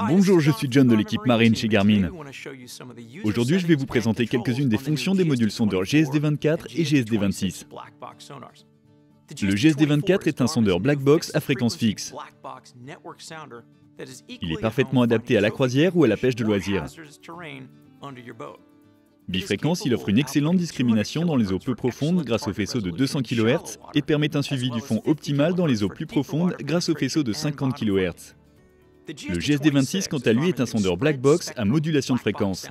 Bonjour, je suis John de l'équipe marine chez Garmin. Aujourd'hui, je vais vous présenter quelques-unes des fonctions des modules sondeurs GSD24 et GSD26. Le GSD24 est un sondeur black box à fréquence fixe. Il est parfaitement adapté à la croisière ou à la pêche de loisirs. Bifréquence, il offre une excellente discrimination dans les eaux peu profondes grâce au faisceau de 200 kHz et permet un suivi du fond optimal dans les eaux plus profondes grâce au faisceau de 50 kHz. Le GSD26, quant à lui, est un sondeur black box à modulation de fréquence.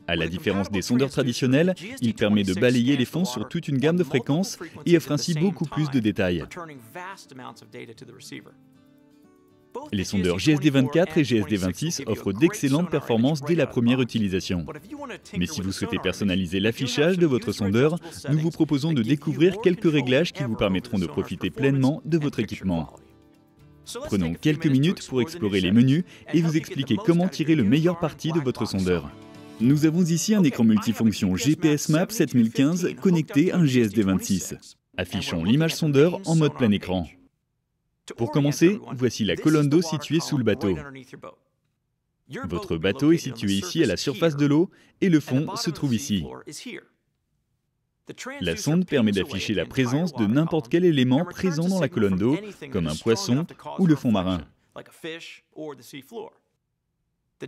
À la différence des sondeurs traditionnels, il permet de balayer les fonds sur toute une gamme de fréquences et offre ainsi beaucoup plus de détails. Les sondeurs GSD24 et GSD26 offrent d'excellentes performances dès la première utilisation. Mais si vous souhaitez personnaliser l'affichage de votre sondeur, nous vous proposons de découvrir quelques réglages qui vous permettront de profiter pleinement de votre équipement. Prenons quelques minutes pour explorer les menus et vous expliquer comment tirer le meilleur parti de votre sondeur. Nous avons ici un écran multifonction GPS Map 7015 connecté à un GSD26. Affichons l'image sondeur en mode plein écran. Pour commencer, voici la colonne d'eau située sous le bateau. Votre bateau est situé ici à la surface de l'eau et le fond se trouve ici. La sonde permet d'afficher la présence de n'importe quel élément présent dans la colonne d'eau, comme un poisson ou le fond marin.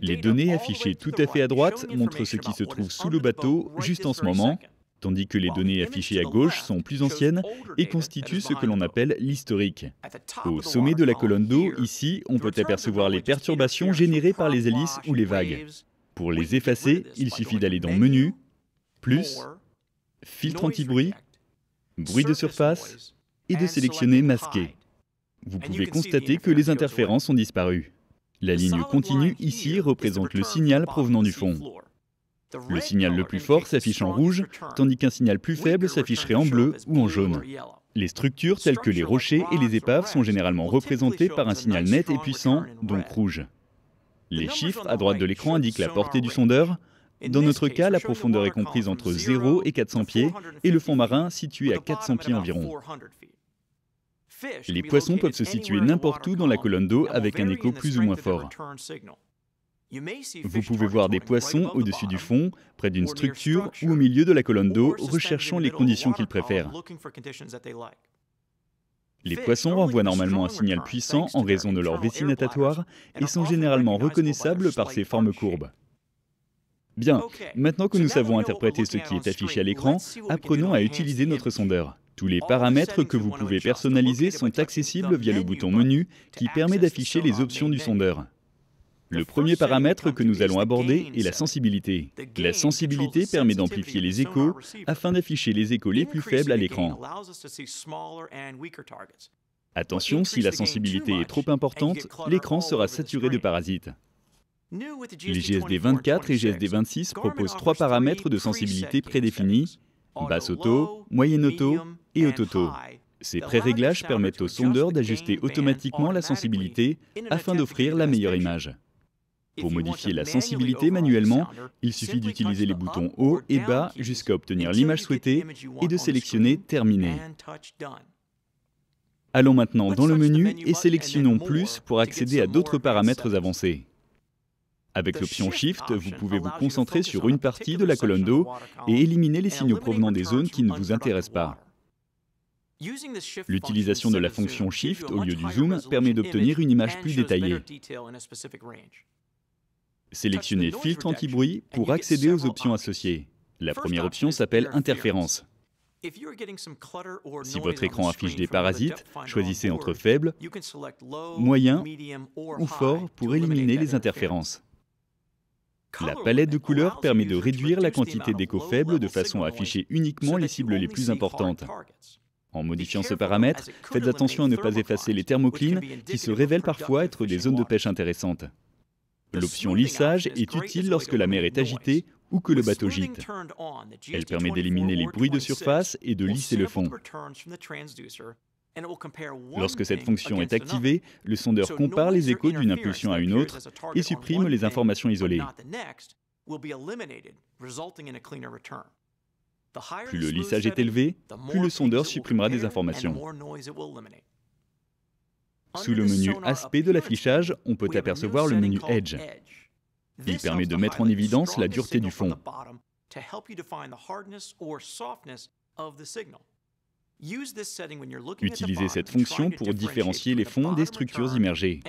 Les données affichées tout à fait à droite montrent ce qui se trouve sous le bateau juste en ce moment, tandis que les données affichées à gauche sont plus anciennes et constituent ce que l'on appelle l'historique. Au sommet de la colonne d'eau, ici, on peut apercevoir les perturbations générées par les hélices ou les vagues. Pour les effacer, il suffit d'aller dans Menu, Plus, Filtre anti-bruit, Bruit de surface et de sélectionner Masquer. Vous pouvez constater que les interférences ont disparu. La ligne continue ici représente le signal provenant du fond. Le signal le plus fort s'affiche en rouge, tandis qu'un signal plus faible s'afficherait en bleu ou en jaune. Les structures telles que les rochers et les épaves sont généralement représentées par un signal net et puissant, donc rouge. Les chiffres à droite de l'écran indiquent la portée du sondeur. Dans notre cas, la profondeur est comprise entre 0 et 400 pieds et le fond marin situé à 400 pieds environ. Les poissons peuvent se situer n'importe où dans la colonne d'eau avec un écho plus ou moins fort. Vous pouvez voir des poissons au-dessus du fond, près d'une structure ou au milieu de la colonne d'eau, recherchant les conditions qu'ils préfèrent. Les poissons renvoient normalement un signal puissant en raison de leur vessie natatoire et sont généralement reconnaissables par ces formes courbes. Bien, maintenant que nous savons interpréter ce qui est affiché à l'écran, apprenons à utiliser notre sondeur. Tous les paramètres que vous pouvez personnaliser sont accessibles via le bouton Menu qui permet d'afficher les options du sondeur. Le premier paramètre que nous allons aborder est la sensibilité. La sensibilité permet d'amplifier les échos afin d'afficher les échos les plus faibles à l'écran. Attention, si la sensibilité est trop importante, l'écran sera saturé de parasites. Les GSD24 et GSD26 proposent 3 paramètres de sensibilité prédéfinis, basse auto, moyenne auto et haute auto. Ces pré-réglages permettent au sondeur d'ajuster automatiquement la sensibilité afin d'offrir la meilleure image. Pour modifier la sensibilité manuellement, il suffit d'utiliser les boutons haut et bas jusqu'à obtenir l'image souhaitée et de sélectionner Terminer. Allons maintenant dans le menu et sélectionnons Plus pour accéder à d'autres paramètres avancés. Avec l'option Shift, vous pouvez vous concentrer sur une partie de la colonne d'eau et éliminer les signaux provenant des zones qui ne vous intéressent pas. L'utilisation de la fonction Shift au lieu du zoom permet d'obtenir une image plus détaillée. Sélectionnez Filtre anti-bruit pour accéder aux options associées. La première option s'appelle Interférence. Si votre écran affiche des parasites, choisissez entre faible, moyen ou fort pour éliminer les interférences. La palette de couleurs permet de réduire la quantité d'échos faibles de façon à afficher uniquement les cibles les plus importantes. En modifiant ce paramètre, faites attention à ne pas effacer les thermoclines qui se révèlent parfois être des zones de pêche intéressantes. L'option lissage est utile lorsque la mer est agitée ou que le bateau gîte. Elle permet d'éliminer les bruits de surface et de lisser le fond. Lorsque cette fonction est activée, le sondeur compare les échos d'une impulsion à une autre et supprime les informations isolées. Plus le lissage est élevé, plus le sondeur supprimera des informations. Sous le menu Aspect de l'affichage, on peut apercevoir le menu Edge. Il permet de mettre en évidence la dureté du fond. Utilisez cette fonction pour différencier les fonds des structures immergées.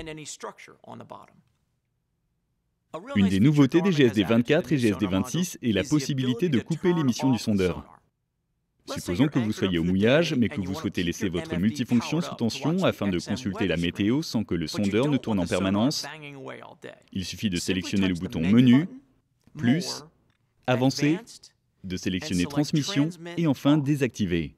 Une des nouveautés des GSD24 et GSD26 est la possibilité de couper l'émission du sondeur. Supposons que vous soyez au mouillage, mais que vous souhaitez laisser votre multifonction sous tension afin de consulter la météo sans que le sondeur ne tourne en permanence. Il suffit de sélectionner le bouton Menu, Plus, Avancer, de sélectionner Transmission et enfin Désactiver.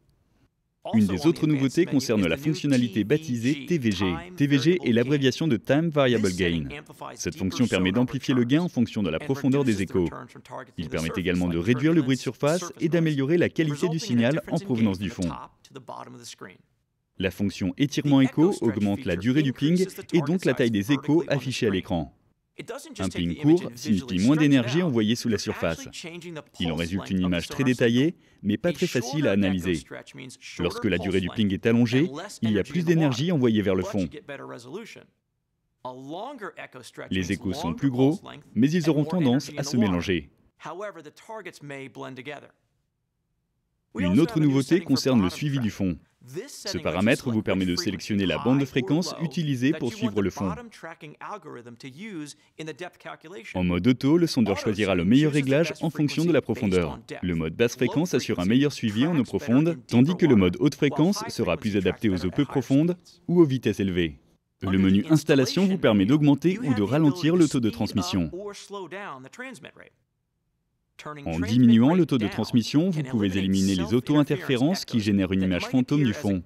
Une des autres nouveautés concerne la fonctionnalité baptisée TVG. TVG est l'abréviation de Time Variable Gain. Cette fonction permet d'amplifier le gain en fonction de la profondeur des échos. Il permet également de réduire le bruit de surface et d'améliorer la qualité du signal en provenance du fond. La fonction étirement écho augmente la durée du ping et donc la taille des échos affichés à l'écran. Un ping court signifie moins d'énergie envoyée sous la surface. Il en résulte une image très détaillée, mais pas très facile à analyser. Lorsque la durée du ping est allongée, il y a plus d'énergie envoyée vers le fond. Les échos sont plus gros, mais ils auront tendance à se mélanger. Une autre nouveauté concerne le suivi du fond. Ce paramètre vous permet de sélectionner la bande de fréquence utilisée pour suivre le fond. En mode auto, le sondeur choisira le meilleur réglage en fonction de la profondeur. Le mode basse fréquence assure un meilleur suivi en eau profonde, tandis que le mode haute fréquence sera plus adapté aux eaux peu profondes ou aux vitesses élevées. Le menu Installation vous permet d'augmenter ou de ralentir le taux de transmission. En diminuant le taux de transmission, vous pouvez éliminer les auto-interférences qui génèrent une image fantôme du fond.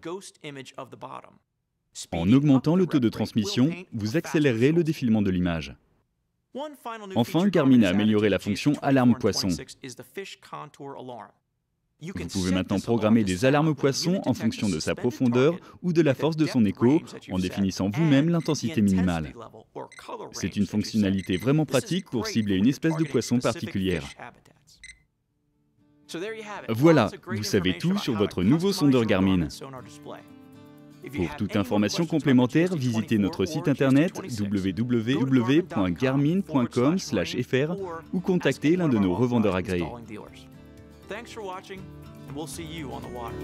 En augmentant le taux de transmission, vous accélérerez le défilement de l'image. Enfin, Garmin a amélioré la fonction Alarme Poisson. Vous pouvez maintenant programmer des alarmes poissons en fonction de sa profondeur ou de la force de son écho, en définissant vous-même l'intensité minimale. C'est une fonctionnalité vraiment pratique pour cibler une espèce de poisson particulière. Voilà, vous savez tout sur votre nouveau sondeur Garmin. Pour toute information complémentaire, visitez notre site internet www.garmin.com/fr ou contactez l'un de nos revendeurs agréés. Thanks for watching, and we'll see you on the water.